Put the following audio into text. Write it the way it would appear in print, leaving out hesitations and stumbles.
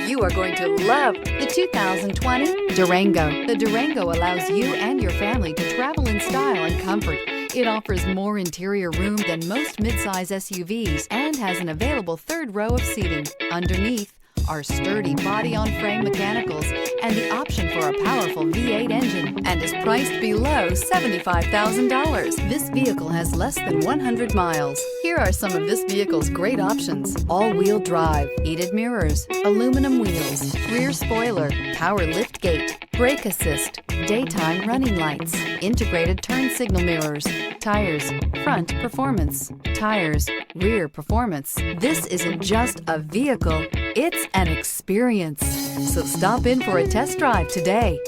You are going to love the 2020 Durango. The Durango allows you and your family to travel in style and comfort. It offers more interior room than most midsize SUVs and has an available third row of seating. Underneath are sturdy body-on-frame mechanicals and the option for a powerful V8 engine, and is priced below $75,000. This vehicle has less than 100 miles. Here are some of this vehicle's great options: all-wheel drive, heated mirrors, aluminum wheels, rear spoiler, power liftgate, brake assist, daytime running lights, integrated turn signal mirrors, tires, front performance, tires, rear performance. This isn't just a vehicle, it's an experience. So stop in for a test drive today.